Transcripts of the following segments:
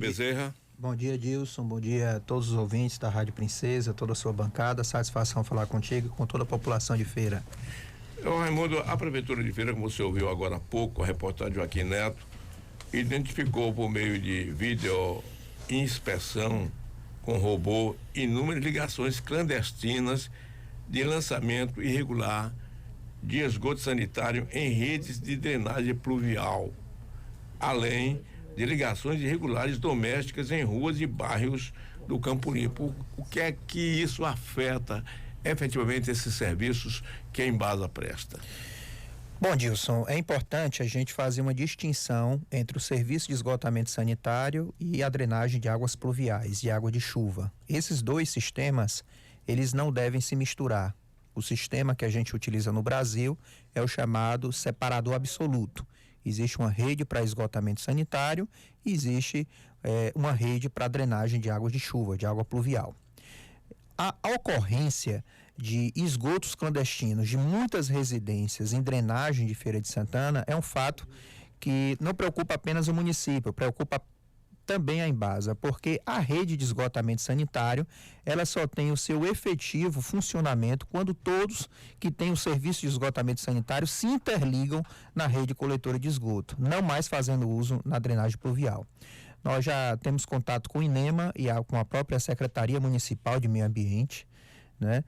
Bezerra. Bom dia, Dilson. Bom dia a todos os ouvintes da Rádio Princesa, toda a sua bancada. Satisfação falar contigo e com toda a população de Feira. Raimundo, a Prefeitura de Feira, como você ouviu agora há pouco, a reportagem Joaquim Neto, identificou por meio de vídeo inspeção com robô inúmeras ligações clandestinas de lançamento irregular de esgoto sanitário em redes de drenagem pluvial, além de ligações irregulares domésticas em ruas e bairros do Campo Limpo. O que é que isso afeta efetivamente esses serviços que a Embasa presta? Bom, Dilson, é importante a gente fazer uma distinção entre o serviço de esgotamento sanitário e a drenagem de águas pluviais, de água de chuva. Esses dois sistemas, eles não devem se misturar. O sistema que a gente utiliza no Brasil é o chamado separador absoluto. Existe uma rede para esgotamento sanitário e existe uma rede para drenagem de água de chuva, de água pluvial. A ocorrência de esgotos clandestinos de muitas residências em drenagem de Feira de Santana é um fato que não preocupa apenas o município, preocupa também a Embasa, porque a rede de esgotamento sanitário, ela só tem o seu efetivo funcionamento quando todos que têm o serviço de esgotamento sanitário se interligam na rede coletora de esgoto, não mais fazendo uso na drenagem pluvial. Nós já temos contato com o INEMA e com a própria Secretaria Municipal de Meio Ambiente, né?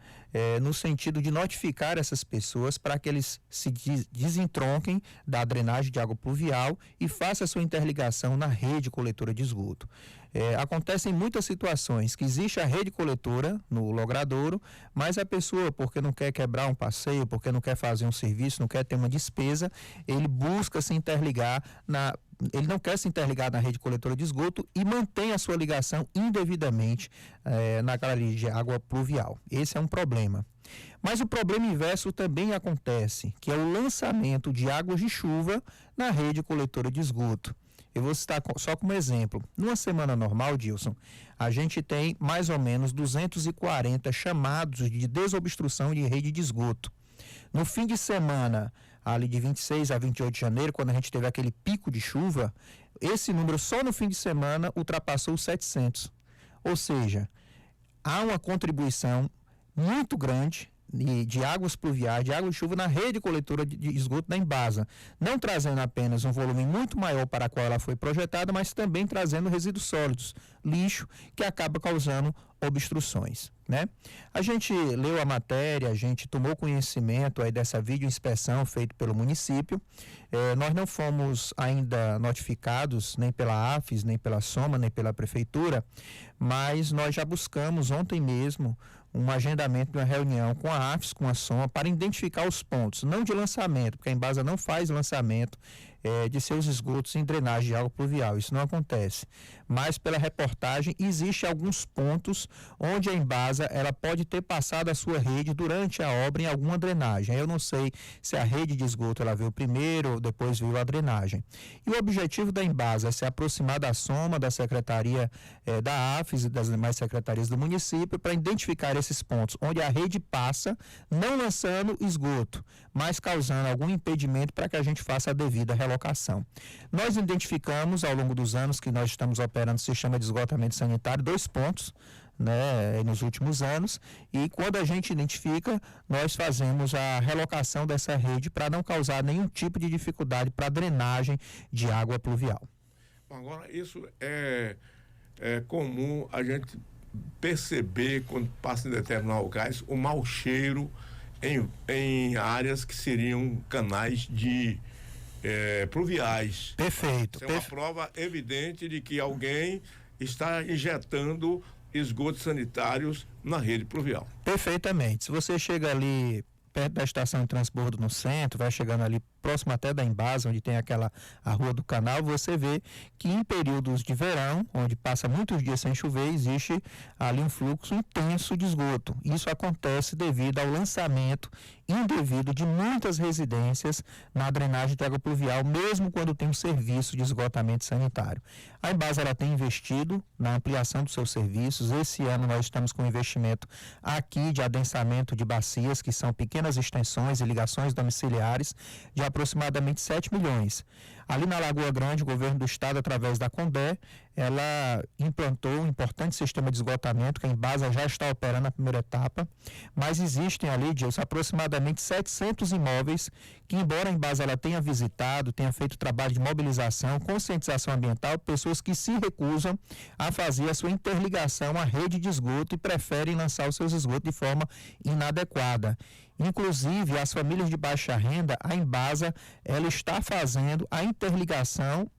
No sentido de notificar essas pessoas para que eles se desentronquem da drenagem de água pluvial e façam a sua interligação na rede coletora de esgoto. Acontecem muitas situações que existe a rede coletora no logradouro, mas a pessoa, porque não quer quebrar um passeio, porque não quer fazer um serviço, não quer ter uma despesa, ele busca se interligar ele não quer se interligar na rede coletora de esgoto e mantém a sua ligação indevidamente naquela rede de água pluvial. Esse é um problema. Mas o problema inverso também acontece, que é o lançamento de águas de chuva na rede coletora de esgoto. Eu vou citar só como exemplo. Numa semana normal, Dilson, a gente tem mais ou menos 240 chamados de desobstrução de rede de esgoto. No fim de semana, ali de 26 a 28 de janeiro, quando a gente teve aquele pico de chuva, esse número só no fim de semana ultrapassou os 700. Ou seja, há uma contribuição muito grande de águas pluviais, de água de chuva na rede coletora de esgoto da Embasa, não trazendo apenas um volume muito maior para a qual ela foi projetada, mas também trazendo resíduos sólidos, lixo, que acaba causando obstruções, né? A gente leu a matéria, a gente tomou conhecimento aí dessa videoinspeção feita pelo município. Nós não fomos ainda notificados nem pela AFES, nem pela SOMA, nem pela prefeitura, mas nós já buscamos ontem mesmo um agendamento de uma reunião com a AFES, com a SOMA, para identificar os pontos, não de lançamento, porque a Embasa não faz lançamento de seus esgotos em drenagem de água pluvial, isso não acontece, mas pela reportagem existe alguns pontos onde a Embasa ela pode ter passado a sua rede durante a obra em alguma drenagem. Eu não sei se a rede de esgoto ela veio primeiro ou depois veio a drenagem. E o objetivo da Embasa é se aproximar da SOMA, da Secretaria da AFES e das demais secretarias do município para identificar esses pontos onde a rede passa, não lançando esgoto, mas causando algum impedimento para que a gente faça a devida relocação. Nós identificamos ao longo dos anos que nós estamos operando o sistema de esgotamento sanitário 2 pontos, né, nos últimos anos, e quando a gente identifica, nós fazemos a relocação dessa rede para não causar nenhum tipo de dificuldade para a drenagem de água pluvial. Agora, isso é comum a gente perceber quando passa em determinados locais o mau cheiro em áreas que seriam canais de pluviais. Perfeito. Isso é uma prova evidente de que alguém está injetando esgotos sanitários na rede pluvial. Perfeitamente. Se você chega ali perto da estação de transbordo no centro, vai chegando ali próximo até da Embasa, onde tem a Rua do Canal, você vê que em períodos de verão, onde passa muitos dias sem chover, existe ali um fluxo intenso de esgoto. Isso acontece devido ao lançamento indevido de muitas residências na drenagem de água pluvial, mesmo quando tem um serviço de esgotamento sanitário. A Embasa ela tem investido na ampliação dos seus serviços. Esse ano nós estamos com investimento aqui de adensamento de bacias, que são pequenas extensões e ligações domiciliares, de aproximadamente 7 milhões. Ali na Lagoa Grande, o governo do estado, através da Condé, ela implantou um importante sistema de esgotamento, que a Embasa já está operando na primeira etapa, mas existem ali, Dilson, aproximadamente 700 imóveis que, embora a Embasa ela tenha visitado, tenha feito trabalho de mobilização, conscientização ambiental, pessoas que se recusam a fazer a sua interligação à rede de esgoto e preferem lançar os seus esgotos de forma inadequada. Inclusive, as famílias de baixa renda, a Embasa, ela está fazendo a interligação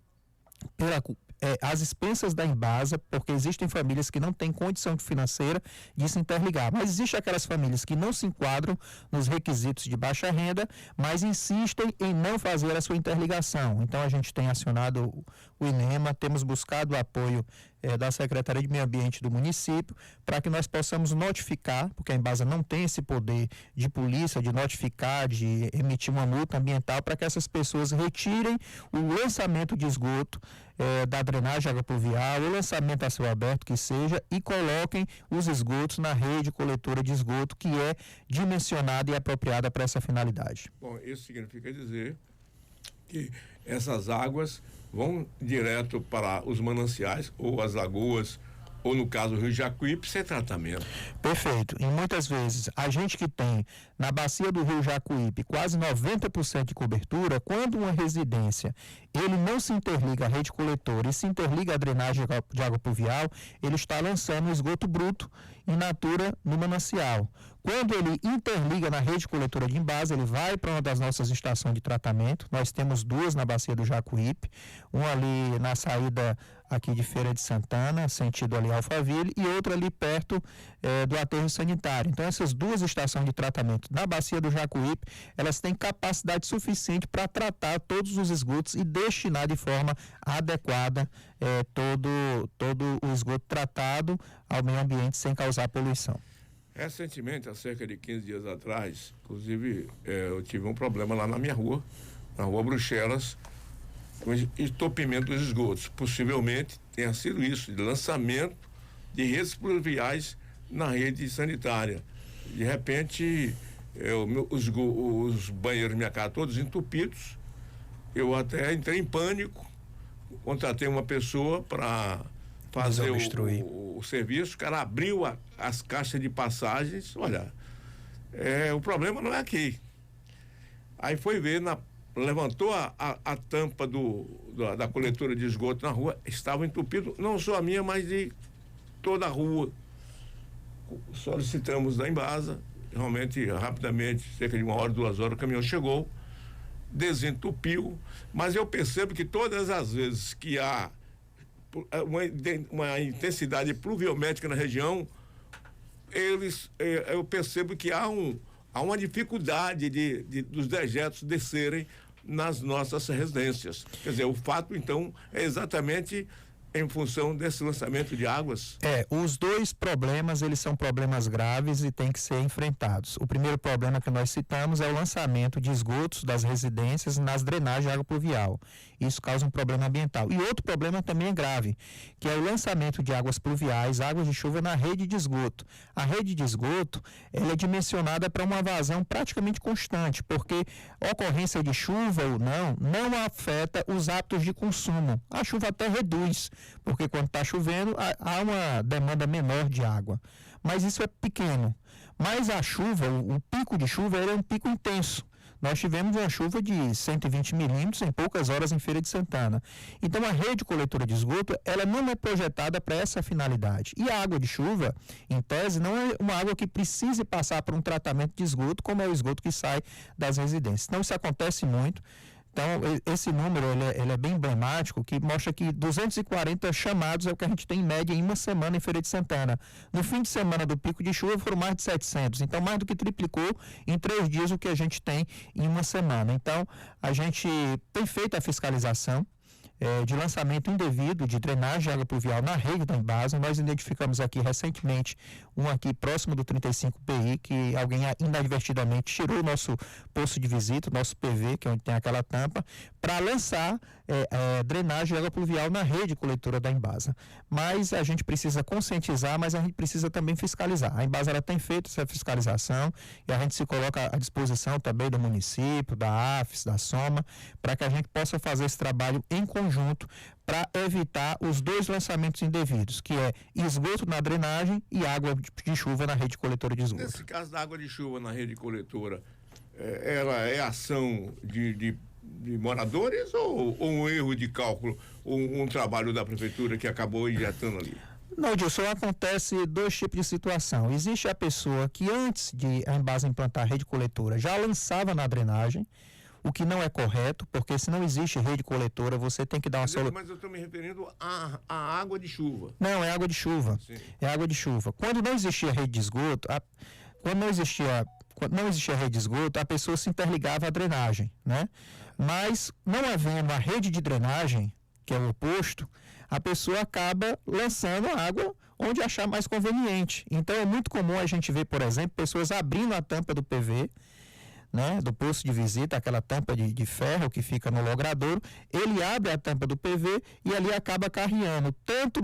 às expensas da Embasa, porque existem famílias que não têm condição financeira de se interligar, mas existem aquelas famílias que não se enquadram nos requisitos de baixa renda, mas insistem em não fazer a sua interligação. Então a gente tem acionado o INEMA, temos buscado o apoio da Secretaria de Meio Ambiente do município, para que nós possamos notificar, porque a Embasa não tem esse poder de polícia, de notificar, de emitir uma multa ambiental, para que essas pessoas retirem o lançamento de esgoto da drenagem de água pluvial, o lançamento a céu aberto que seja, e coloquem os esgotos na rede coletora de esgoto, que é dimensionada e apropriada para essa finalidade. Bom, isso significa dizer que essas águas vão direto para os mananciais ou as lagoas, ou no caso o Rio Jacuípe, sem tratamento. Perfeito. E muitas vezes, a gente que tem na bacia do Rio Jacuípe quase 90% de cobertura, quando uma residência ele não se interliga à rede coletora e se interliga à drenagem de água pluvial, ele está lançando esgoto bruto in natura no manancial. Quando ele interliga na rede coletora de Embasa, ele vai para uma das nossas estações de tratamento. Nós temos duas na bacia do Jacuípe, uma ali na saída aqui de Feira de Santana, sentido ali Alphaville, e outra ali perto do aterro sanitário. Então, essas duas estações de tratamento na bacia do Jacuípe, elas têm capacidade suficiente para tratar todos os esgotos e destinar de forma adequada todo o esgoto tratado ao meio ambiente sem causar poluição. Recentemente, há cerca de 15 dias atrás, inclusive, eu tive um problema lá na minha rua, na rua Bruxelas, com entupimento dos esgotos. Possivelmente tenha sido isso, de lançamento de redes pluviais na rede sanitária. De repente, os banheiros da minha casa todos entupidos. Eu até entrei em pânico, contratei uma pessoa para fazer o serviço. O cara abriu as caixas de passagens. Olha, o problema não é aqui. Aí foi ver, levantou a tampa da coletora de esgoto na rua, estava entupido, não só a minha, mas de toda a rua. Solicitamos da Embasa, realmente, rapidamente, cerca de 1 hora, 2 horas, o caminhão chegou, desentupiu, mas eu percebo que todas as vezes que há uma intensidade pluviométrica na região, eu percebo que há uma dificuldade dos dejetos descerem nas nossas residências. Quer dizer, o fato, então, é exatamente em função desse lançamento de águas? Os dois problemas, eles são problemas graves e têm que ser enfrentados. O primeiro problema que nós citamos é o lançamento de esgotos das residências nas drenagens de água pluvial. Isso causa um problema ambiental. E outro problema também é grave, que é o lançamento de águas pluviais, águas de chuva na rede de esgoto. A rede de esgoto, ela é dimensionada para uma vazão praticamente constante, porque a ocorrência de chuva ou não afeta os hábitos de consumo. A chuva até reduz, porque quando está chovendo há uma demanda menor de água, mas isso é pequeno. Mas a chuva, o pico de chuva, é um pico intenso. Nós tivemos uma chuva de 120 milímetros em poucas horas em Feira de Santana. Então a rede coletora de esgoto, ela não é projetada para essa finalidade. E a água de chuva, em tese, não é uma água que precise passar por um tratamento de esgoto, como é o esgoto que sai das residências. Então isso acontece muito. Então, esse número ele é bem emblemático, que mostra que 240 chamados é o que a gente tem em média em uma semana em Feira de Santana. No fim de semana do pico de chuva foram mais de 700, então mais do que triplicou em 3 dias o que a gente tem em uma semana. Então, a gente tem feito a fiscalização, de lançamento indevido de drenagem de água pluvial na rede da Embasa. Nós identificamos aqui recentemente um aqui próximo do 35 PI, que alguém inadvertidamente tirou o nosso poço de visita, o nosso PV, que é onde tem aquela tampa, para lançar drenagem de água pluvial na rede coletora da Embasa. Mas a gente precisa conscientizar, mas a gente precisa também fiscalizar. A Embasa ela tem feito essa fiscalização e a gente se coloca à disposição também do município, da AFES, da SOMA, para que a gente possa fazer esse trabalho em conjunto para evitar os dois lançamentos indevidos, que é esgoto na drenagem e água de chuva na rede coletora de esgoto. Nesse caso da água de chuva na rede coletora, ela é ação de moradores ou um erro de cálculo, ou um trabalho da prefeitura que acabou injetando ali? Não, Dilson, acontece dois tipos de situação. Existe a pessoa que antes de a Embasa implantar a rede coletora já lançava na drenagem, o que não é correto, porque se não existe rede coletora, você tem que dar uma solução. Mas eu estou me referindo à água de chuva. Não, é água de chuva. Sim. É água de chuva. Quando não existia rede de esgoto, quando não existia rede de esgoto, a pessoa se interligava à drenagem, né? Mas não havendo a rede de drenagem, que é o oposto, a pessoa acaba lançando a água onde achar mais conveniente. Então é muito comum a gente ver, por exemplo, pessoas abrindo a tampa do PV, né, do poço de visita, aquela tampa de ferro que fica no logradouro, ele abre a tampa do PV e ali acaba carreando tanto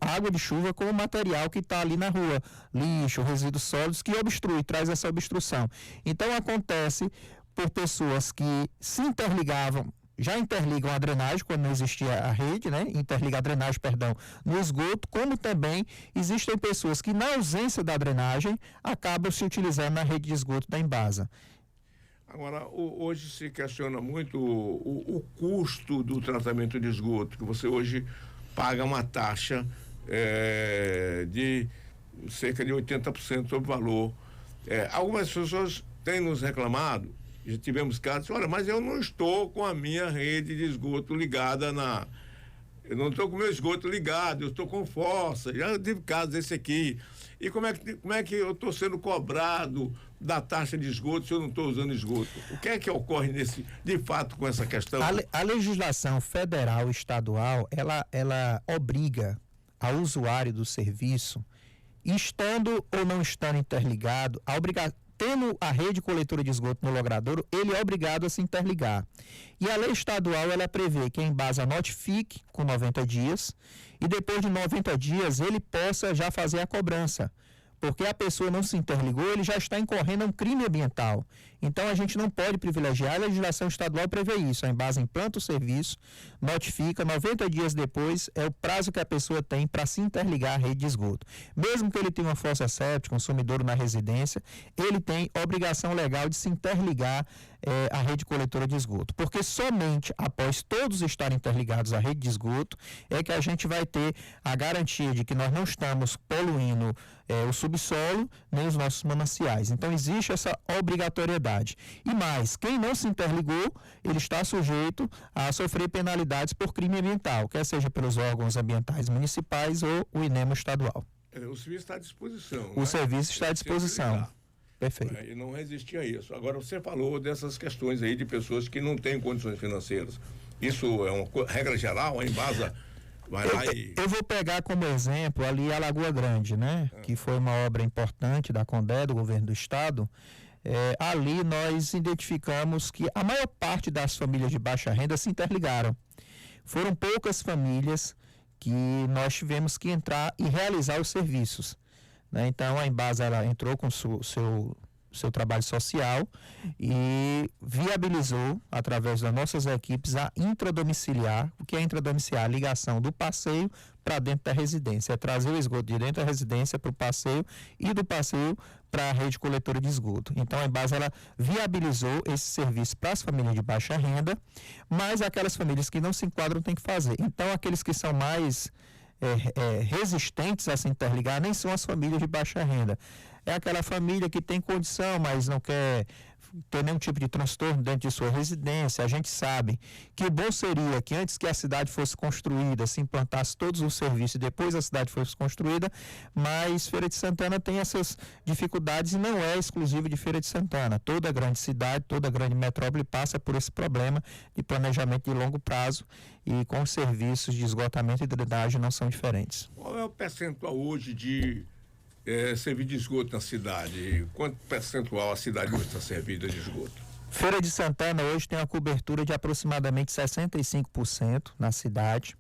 água de chuva como material que está ali na rua, lixo, resíduos sólidos, que obstrui, traz essa obstrução. Então acontece por pessoas que se interligavam, já interligam a drenagem quando não existia a rede, né? Interliga a drenagem, no esgoto, como também existem pessoas que na ausência da drenagem acabam se utilizando na rede de esgoto da Embasa. Agora, hoje se questiona muito o custo do tratamento de esgoto, que você hoje paga uma taxa de cerca de 80% sobre o valor. Algumas pessoas têm nos reclamado, já tivemos casos, olha, mas eu não estou com a minha rede de esgoto ligada eu não estou com o meu esgoto ligado, eu estou com força, já tive casos desse aqui. E como é que eu estou sendo cobrado da taxa de esgoto se eu não estou usando esgoto? O que é que ocorre de fato com essa questão? A legislação federal e estadual, ela obriga ao usuário do serviço, estando ou não estando interligado, tendo a rede coletora de esgoto no logradouro, ele é obrigado a se interligar. E a lei estadual, ela prevê que a Embasa notifique com 90 dias e depois de 90 dias ele possa já fazer a cobrança. Porque a pessoa não se interligou, ele já está incorrendo a um crime ambiental. Então a gente não pode privilegiar, a legislação estadual prevê isso. A Embasa implanta o serviço, notifica, 90 dias depois é o prazo que a pessoa tem para se interligar à rede de esgoto. Mesmo que ele tenha uma fossa séptica, um sumidouro na residência, ele tem obrigação legal de se interligar à rede coletora de esgoto. Porque somente após todos estarem interligados à rede de esgoto é que a gente vai ter a garantia de que nós não estamos poluindo o subsolo nem os nossos mananciais. Então existe essa obrigatoriedade. E mais, quem não se interligou, ele está sujeito a sofrer penalidades por crime ambiental, quer seja pelos órgãos ambientais municipais ou o INEMA estadual. O serviço está à disposição. O serviço está à disposição. Perfeito. E não resistir a isso. Agora, você falou dessas questões aí de pessoas que não têm condições financeiras. Isso é uma regra geral? A Embasa vai lá e... Eu vou pegar como exemplo ali a Lagoa Grande, né? Que foi uma obra importante da CONDE, do governo do estado. Ali nós identificamos que a maior parte das famílias de baixa renda se interligaram. Foram poucas famílias que nós tivemos que entrar e realizar os serviços, né? Então a Embasa ela entrou com seu trabalho social e viabilizou, através das nossas equipes, a intradomiciliar. O que é intradomiciliar? A ligação do passeio para dentro da residência. É trazer o esgoto de dentro da residência para o passeio e do passeio para a rede coletora de esgoto. Então a Embasa ela viabilizou esse serviço para as famílias de baixa renda, mas aquelas famílias que não se enquadram têm que fazer. Então aqueles que são mais resistentes a se interligar nem são as famílias de baixa renda. É aquela família que tem condição, mas não quer ter nenhum tipo de transtorno dentro de sua residência. A gente sabe que o bom seria que antes que a cidade fosse construída, se implantasse todos os serviços e depois a cidade fosse construída, mas Feira de Santana tem essas dificuldades e não é exclusivo de Feira de Santana. Toda grande cidade, toda grande metrópole passa por esse problema de planejamento de longo prazo e com os serviços de esgotamento e drenagem não são diferentes. Qual é o percentual hoje de serviço de esgoto na cidade? Quanto percentual a cidade hoje está servida de esgoto? Feira de Santana hoje tem uma cobertura de aproximadamente 65% na cidade,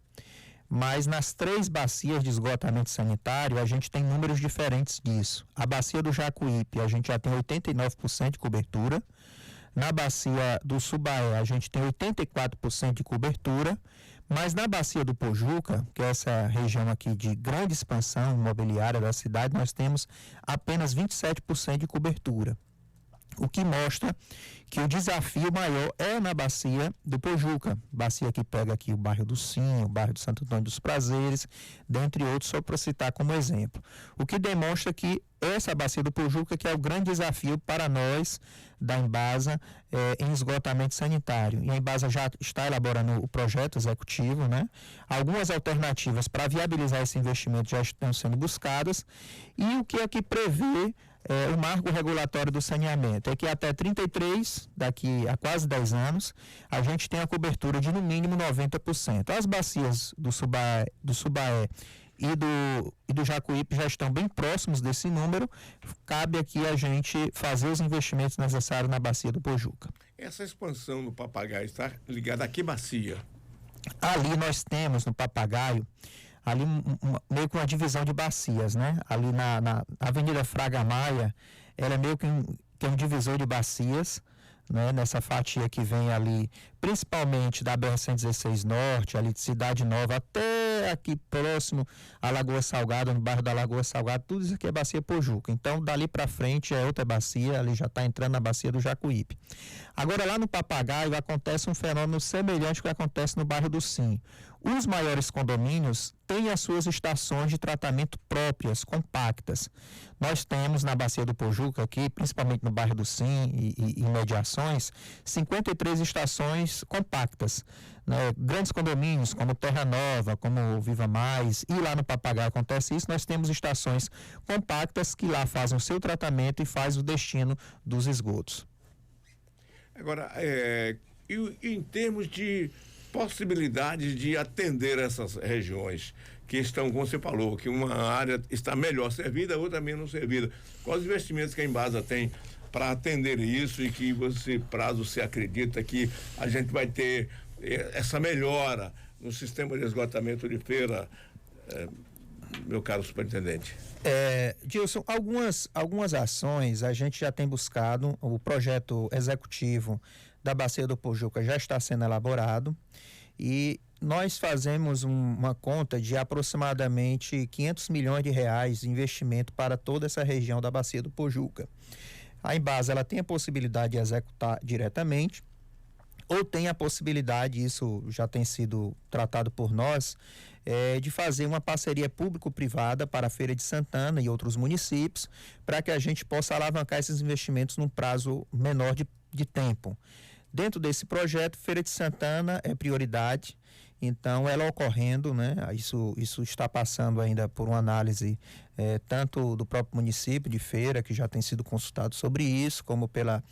mas nas 3 bacias de esgotamento sanitário a gente tem números diferentes disso. A bacia do Jacuípe a gente já tem 89% de cobertura, na bacia do Subaé a gente tem 84% de cobertura, mas na bacia do Pojuca, que é essa região aqui de grande expansão imobiliária da cidade, nós temos apenas 27% de cobertura. O que mostra que o desafio maior é na bacia do Pojuca, bacia que pega aqui o bairro do Sim, o bairro do Santo Antônio dos Prazeres, dentre outros, só para citar como exemplo. O que demonstra que essa bacia do Pojuca que é o grande desafio para nós da Embasa em esgotamento sanitário. E a Embasa já está elaborando o projeto executivo, né? Algumas alternativas para viabilizar esse investimento já estão sendo buscadas e o que é que prevê o marco regulatório do saneamento é que até 33, daqui a quase 10 anos, a gente tem a cobertura de no mínimo 90%. As bacias do Subaé e do Jacuípe já estão bem próximos desse número. Cabe aqui a gente fazer os investimentos necessários na bacia do Pojuca. Essa expansão do Papagaio está ligada a que bacia? Ali nós temos no Papagaio ali meio que uma divisão de bacias, né? Ali na Avenida Fraga Maia, ela é meio que um divisor de bacias, né? Nessa fatia que vem ali, principalmente da BR-116 Norte, ali de Cidade Nova, até aqui próximo à Lagoa Salgada, no bairro da Lagoa Salgada, tudo isso aqui é bacia Pojuca. Então, dali para frente é outra bacia, ali já está entrando na bacia do Jacuípe. Agora, lá no Papagaio, acontece um fenômeno semelhante ao que acontece no bairro do Sim. Os maiores condomínios têm as suas estações de tratamento próprias, compactas. Nós temos na bacia do Pojuca, aqui, principalmente no bairro do Sim e imediações, 53 estações compactas, né? Grandes condomínios como Terra Nova, como Viva Mais, e lá no Papagaio acontece isso, nós temos estações compactas que lá fazem o seu tratamento e faz o destino dos esgotos. Agora, em termos de possibilidades de atender essas regiões que estão, como você falou, que uma área está melhor servida, outra menos servida. Quais os investimentos que a Embasa tem para atender isso e que prazo você acredita que a gente vai ter essa melhora no sistema de esgotamento de Feira, meu caro superintendente? Gilson, algumas ações a gente já tem buscado. O projeto executivo da Bacia do Pojuca já está sendo elaborado e nós fazemos uma conta de aproximadamente 500 milhões de reais de investimento para toda essa região da Bacia do Pojuca. A Embasa ela tem a possibilidade de executar diretamente ou tem a possibilidade, isso já tem sido tratado por nós, de fazer uma parceria público-privada para a Feira de Santana e outros municípios, para que a gente possa alavancar esses investimentos num prazo menor de tempo. Dentro desse projeto, Feira de Santana é prioridade, então ela ocorrendo, né? Isso está passando ainda por uma análise tanto do próprio município de Feira, que já tem sido consultado sobre isso, como pela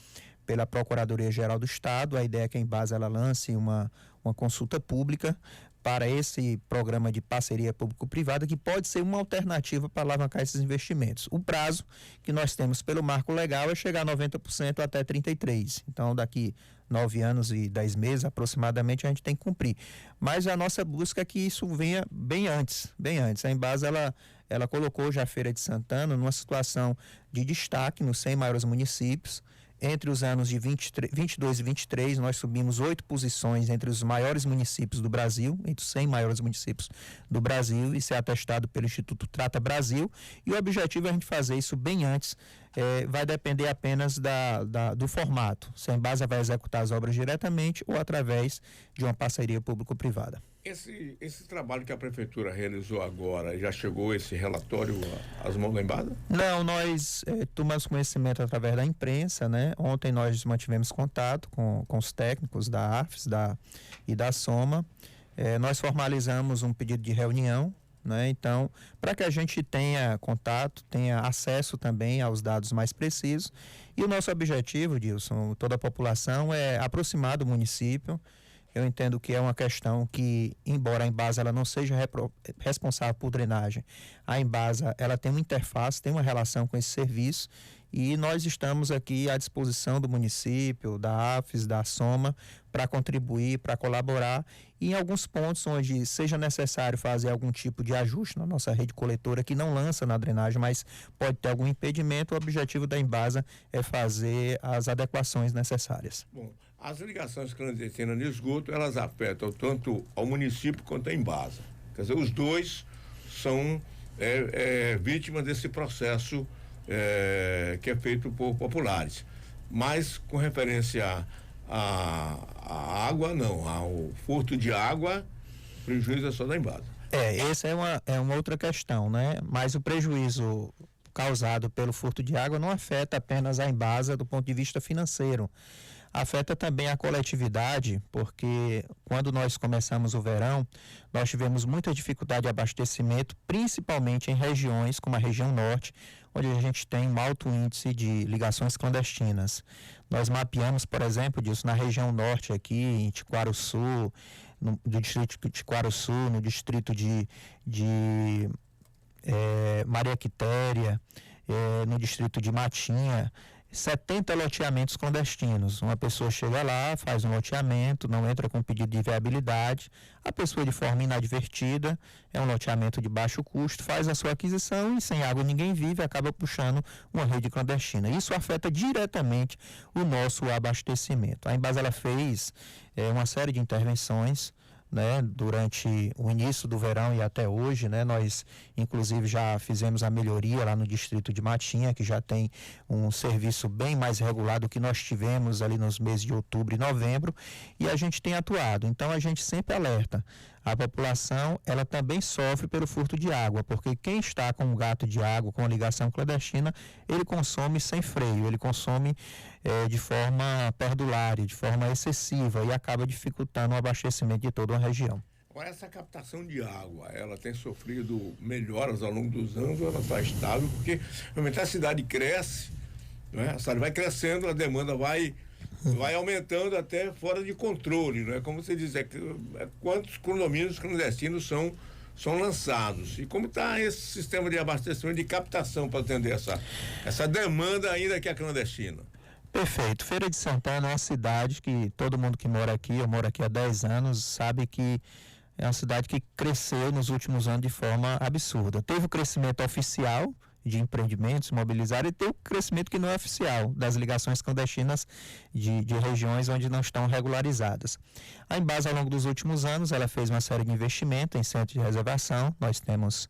Procuradoria-Geral do Estado. A ideia é que a Embasa ela lance uma consulta pública para esse programa de parceria público-privada, que pode ser uma alternativa para alavancar esses investimentos. O prazo que nós temos pelo marco legal é chegar a 90% até 33. Então, daqui 9 anos e 10 meses, aproximadamente, a gente tem que cumprir. Mas a nossa busca é que isso venha bem antes. A Embasa, ela colocou já a Feira de Santana numa situação de destaque nos 100 maiores municípios. Entre os anos de 22 e 23, nós subimos 8 posições entre os maiores municípios do Brasil, entre os 100 maiores municípios do Brasil, isso é atestado pelo Instituto Trata Brasil, e o objetivo é a gente fazer isso bem antes, vai depender apenas do formato, se a Embasa vai executar as obras diretamente ou através de uma parceria público-privada. Esse trabalho que a prefeitura realizou agora, já chegou esse relatório às mãos da Embasa? Não, nós tomamos conhecimento através da imprensa, né? Ontem nós mantivemos contato com os técnicos da AFES e da Soma. Nós formalizamos um pedido de reunião, né? Então, para que a gente tenha contato, tenha acesso também aos dados mais precisos. E o nosso objetivo, Dilson, toda a população, é aproximar do município. Eu entendo que é uma questão que, embora a Embasa ela não seja responsável por drenagem, a Embasa ela tem uma interface, tem uma relação com esse serviço, e nós estamos aqui à disposição do município, da AFES, da Soma, para contribuir, para colaborar, e em alguns pontos onde seja necessário fazer algum tipo de ajuste na nossa rede coletora, que não lança na drenagem, mas pode ter algum impedimento, o objetivo da Embasa é fazer as adequações necessárias. Bom, as ligações clandestinas de esgoto, elas afetam tanto ao município quanto a Embasa. Quer dizer, os dois são vítimas desse processo que é feito por populares. Mas com referência à água, não. Ao furto de água, o prejuízo é só da Embasa. Essa é uma outra questão, né? Mas o prejuízo causado pelo furto de água não afeta apenas a Embasa do ponto de vista financeiro. Afeta também a coletividade, porque quando nós começamos o verão, nós tivemos muita dificuldade de abastecimento, principalmente em regiões como a região norte, onde a gente tem um alto índice de ligações clandestinas. Nós mapeamos, por exemplo, disso na região norte aqui, em Tiquaruçu, do distrito de Tiquaruçu, no distrito de Maria Quitéria, no distrito de Matinha, 70 loteamentos clandestinos. Uma pessoa chega lá, faz um loteamento, não entra com pedido de viabilidade, a pessoa de forma inadvertida, é um loteamento de baixo custo, faz a sua aquisição e sem água ninguém vive, acaba puxando uma rede clandestina. Isso afeta diretamente o nosso abastecimento. A Embasa ela fez uma série de intervenções, né, durante o início do verão e até hoje, né, nós inclusive já fizemos a melhoria lá no distrito de Matinha, que já tem um serviço bem mais regulado que nós tivemos ali nos meses de outubro e novembro, e a gente tem atuado. Então a gente sempre alerta, a população ela também sofre pelo furto de água, porque quem está com um gato de água, com a ligação clandestina, ele consome sem freio, ele consome de forma perdulária, de forma excessiva, e acaba dificultando o abastecimento de toda uma região. Agora, essa captação de água, ela tem sofrido melhoras ao longo dos anos, ou ela está estável? Porque realmente a cidade cresce, né? A cidade vai crescendo, a demanda vai aumentando até fora de controle, né? Como você diz, quantos condomínios clandestinos são lançados? E como está esse sistema de abastecimento, de captação para atender essa demanda ainda que é clandestina? Perfeito. Feira de Santana é uma cidade que todo mundo que mora aqui, eu moro aqui há 10 anos, sabe que é uma cidade que cresceu nos últimos anos de forma absurda. Teve o crescimento oficial de empreendimentos imobiliários e tem o crescimento que não é oficial, das ligações clandestinas de regiões onde não estão regularizadas. A Embasa, ao longo dos últimos anos, ela fez uma série de investimentos em centros de reservação. Nós temos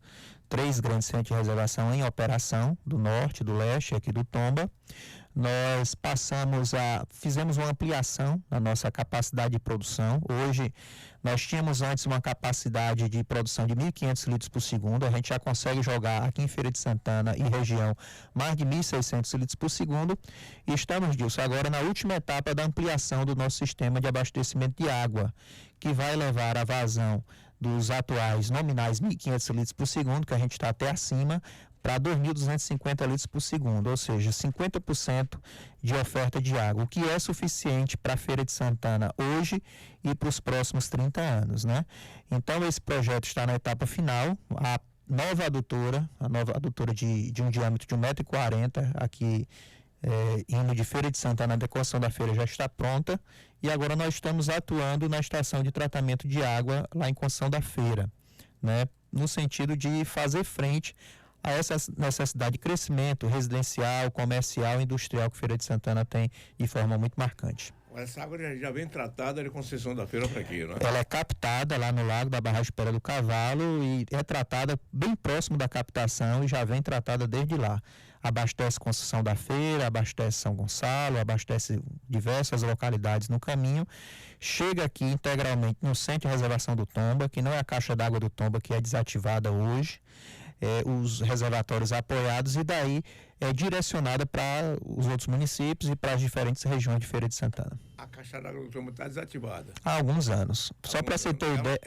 3 grandes centros de reservação em operação, do norte, do leste e aqui do Tomba. Nós fizemos uma ampliação na nossa capacidade de produção. Hoje, nós tínhamos antes uma capacidade de produção de 1.500 litros por segundo. A gente já consegue jogar aqui em Feira de Santana e região mais de 1.600 litros por segundo. E estamos, Dilson, agora na última etapa da ampliação do nosso sistema de abastecimento de água, que vai levar a vazão dos atuais nominais 1.500 litros por segundo, que a gente está até acima, para 2.250 litros por segundo, ou seja, 50% de oferta de água, o que é suficiente para a Feira de Santana hoje e para os próximos 30 anos, né? Então, esse projeto está na etapa final. A nova adutora de um diâmetro de 1,40 m, aqui indo de Feira de Santana, a adequação da feira já está pronta, e agora nós estamos atuando na estação de tratamento de água lá em Conceição da Feira, né? No sentido de fazer frente a essa necessidade de crescimento residencial, comercial e industrial que Feira de Santana tem de forma muito marcante. Essa água já vem tratada de Conceição da Feira para aqui, não é? Ela é captada lá no lago da barragem Pera do Cavalo e é tratada bem próximo da captação e já vem tratada desde lá. abastece Construção da Feira, abastece São Gonçalo, abastece diversas localidades no caminho, chega aqui integralmente no Centro de Reservação do Tomba, que não é a caixa d'água do Tomba que é desativada hoje, os reservatórios apoiados, e daí é direcionada para os outros municípios e para as diferentes regiões de Feira de Santana. A caixa d'água do Tomba está desativada. Há alguns anos. Só para você ter ideia.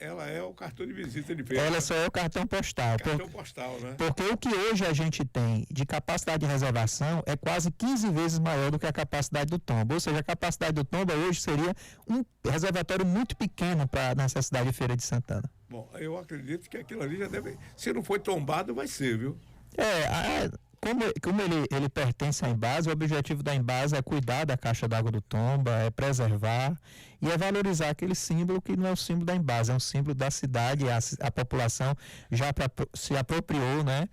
Ela é o cartão de visita de Feira. Ela só é o cartão postal. Postal, né? Porque o que hoje a gente tem de capacidade de reservação é quase 15 vezes maior do que a capacidade do Tomba. Ou seja, a capacidade do Tomba hoje seria um reservatório muito pequeno para a necessidade de Feira de Santana. Bom, eu acredito que aquilo ali já deve... Se não foi tombado, vai ser, viu? Como ele pertence à Embasa, o objetivo da Embasa é cuidar da caixa d'água do Tomba, é preservar e é valorizar aquele símbolo que não é o símbolo da Embasa, é um símbolo da cidade. A população já se apropriou, né?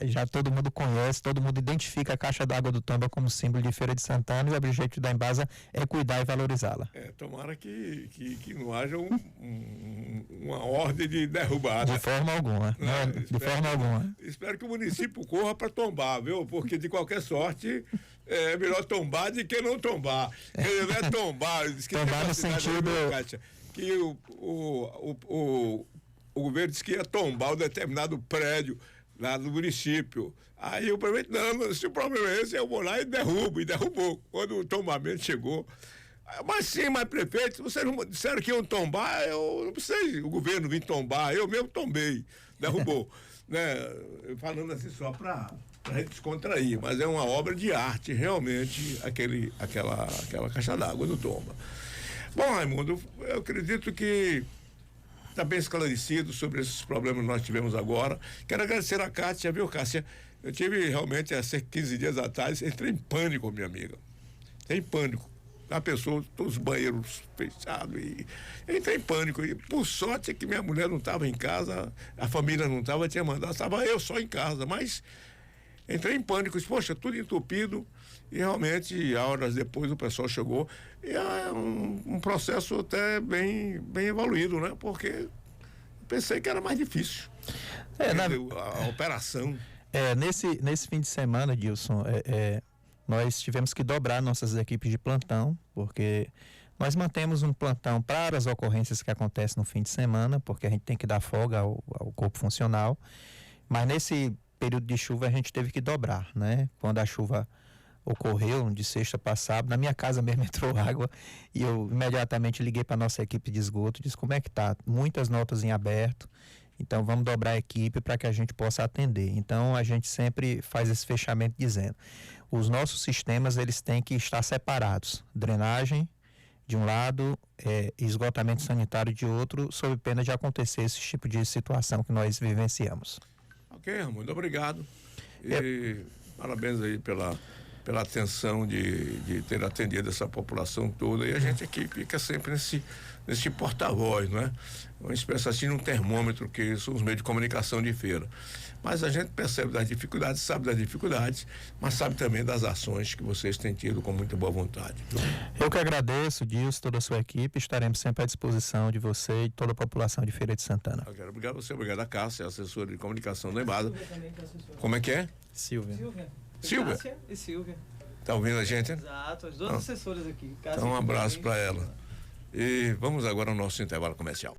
Já todo mundo conhece, todo mundo identifica a caixa d'água do Tomba como símbolo de Feira de Santana, e o objetivo da Embasa é cuidar e valorizá-la. Tomara que não haja uma ordem de derrubada. De forma alguma. De forma alguma. Espero que o município corra para tombar, viu? Porque de ququalquer sorte é melhor tombar do que não tombar. Não é tombar. Tombar no sentido... Que o governo disse que ia tombar um determinado prédio lá do município. Aí o prefeito, não, se o problema é esse, eu vou lá e derrubo. E derrubou. Quando o tombamento chegou. Mas sim, mas prefeito, vocês não disseram que iam tombar, eu não precisei o governo vir tombar, eu mesmo tombei, derrubou. Né? Falando assim só para descontrair, mas é uma obra de arte, realmente, aquela caixa d'água do Tomba. Bom, Raimundo, eu acredito que está bem esclarecido sobre esses problemas que nós tivemos agora. Quero agradecer a Cássia, viu, Cássia? Eu tive realmente, há 15 dias atrás, entrei em pânico, minha amiga. Entrei em pânico. A pessoa, todos os banheiros fechados, e entrei em pânico. E por sorte é que minha mulher não estava em casa, a família não estava, tinha mandado, estava eu só em casa, mas entrei em pânico, poxa, tudo entupido, e realmente, horas depois o pessoal chegou, e é um processo até bem evoluído, né? Porque eu pensei que era mais difícil. A operação. Nesse fim de semana, Dilson, nós tivemos que dobrar nossas equipes de plantão, porque nós mantemos um plantão para as ocorrências que acontecem no fim de semana, porque a gente tem que dar folga ao corpo funcional, mas nesse período de chuva a gente teve que dobrar, né? Quando a chuva ocorreu, de sexta para sábado, na minha casa mesmo entrou água, e eu imediatamente liguei para a nossa equipe de esgoto, disse como é que tá, muitas notas em aberto, então vamos dobrar a equipe para que a gente possa atender. Então a gente sempre faz esse fechamento dizendo, os nossos sistemas eles têm que estar separados, drenagem de um lado, esgotamento sanitário de outro, sob pena de acontecer esse tipo de situação que nós vivenciamos. Ok, Raimundo, obrigado. E parabéns aí pela atenção de ter atendido essa população toda. E a gente aqui fica sempre nesse porta-voz, não é? Uma espécie assim de um termômetro, que são os meios de comunicação de feira. Mas a gente percebe das dificuldades, sabe das dificuldades, mas sabe também das ações que vocês têm tido com muita boa vontade. Eu que agradeço, Dilson, toda a sua equipe, estaremos sempre à disposição de você e de toda a população de Feira de Santana. Eu quero obrigado a você, obrigado a Cássia, assessora de comunicação da Embasa. Como é que é? Silvia. Cássia e Silvia. Tá ouvindo a gente? Exato, as duas assessoras aqui. Então um abraço para ela. E vamos agora ao nosso intervalo comercial.